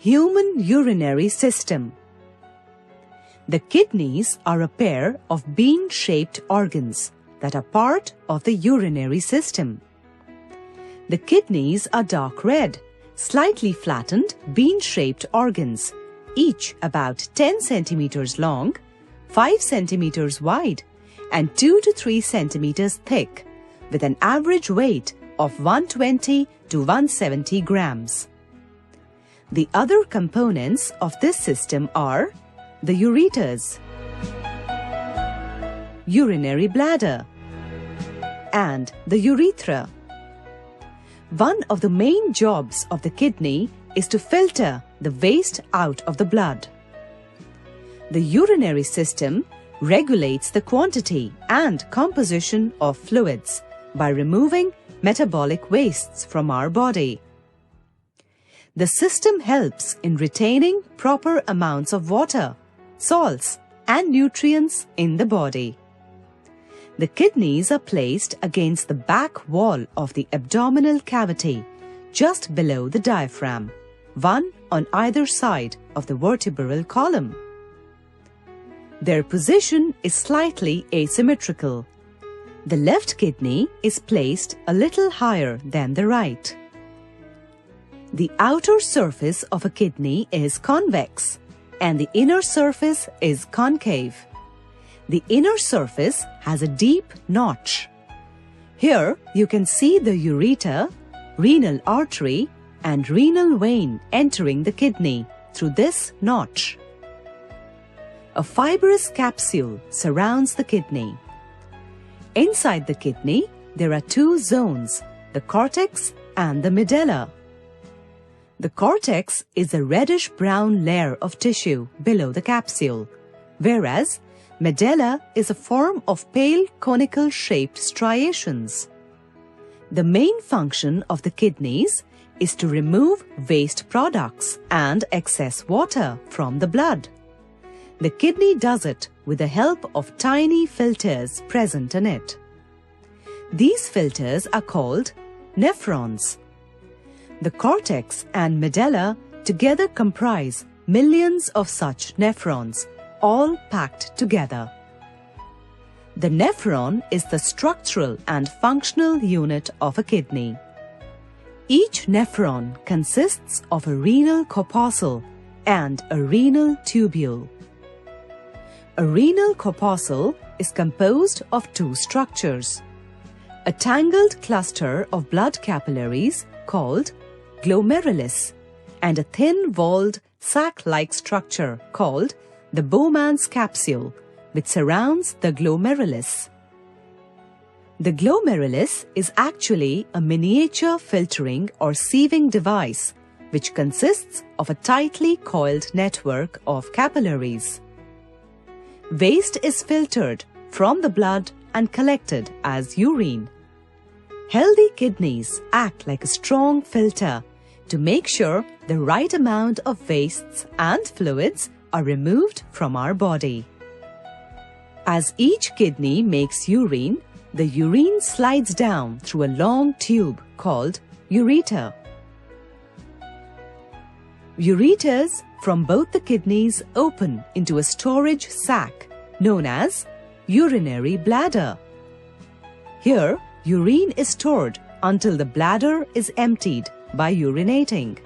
Human urinary system. The kidneys are a pair of bean-shaped organs that are part of the urinary system. The kidneys are dark red, slightly flattened, bean-shaped organs, each about 10 centimeters long, 5 centimeters wide, and 2 to 3 centimeters thick, with an average weight of 120 to 170 grams. The other components of this system are the ureters, urinary bladder, and the urethra. One of the main jobs of the kidney is to filter the waste out of the blood. The urinary system regulates the quantity and composition of fluids by removing metabolic wastes from our body. The system helps in retaining proper amounts of water, salts, and nutrients in the body. The kidneys are placed against the back wall of the abdominal cavity, just below the diaphragm, one on either side of the vertebral column. Their position is slightly asymmetrical. The left kidney is placed a little higher than the right. The outer surface of a kidney is convex, and the inner surface is concave. The inner surface has a deep notch. Here you can see the ureter, renal artery, and renal vein entering the kidney through this notch. A fibrous capsule surrounds the kidney. Inside the kidney, there are two zones, the cortex and the medulla. The cortex is a reddish-brown layer of tissue below the capsule, whereas medulla is a form of pale conical-shaped striations. The main function of the kidneys is to remove waste products and excess water from the blood. The kidney does it with the help of tiny filters present in it. These filters are called nephrons. The cortex and medulla together comprise millions of such nephrons, all packed together. The nephron is the structural and functional unit of a kidney. Each nephron consists of a renal corpuscle and a renal tubule. A renal corpuscle is composed of two structures: a tangled cluster of blood capillaries called glomerulus and a thin-walled sac-like structure called the Bowman's capsule, which surrounds the glomerulus. The glomerulus is actually a miniature filtering or sieving device which consists of a tightly coiled network of capillaries. Waste is filtered from the blood and collected as urine. Healthy kidneys act like a strong filter to make sure the right amount of wastes and fluids are removed from our body. As each kidney makes urine, the urine slides down through a long tube called ureter. Ureters from both the kidneys open into a storage sac known as urinary bladder. Here, urine is stored until the bladder is emptied by urinating.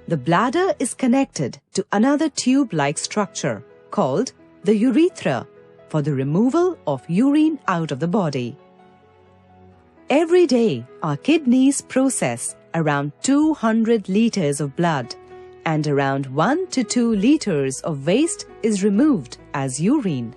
The bladder is connected to another tube-like structure called the urethra for the removal of urine out of the body. Every day, our kidneys process around 200 liters of blood, and around 1 to 2 liters of waste is removed as urine.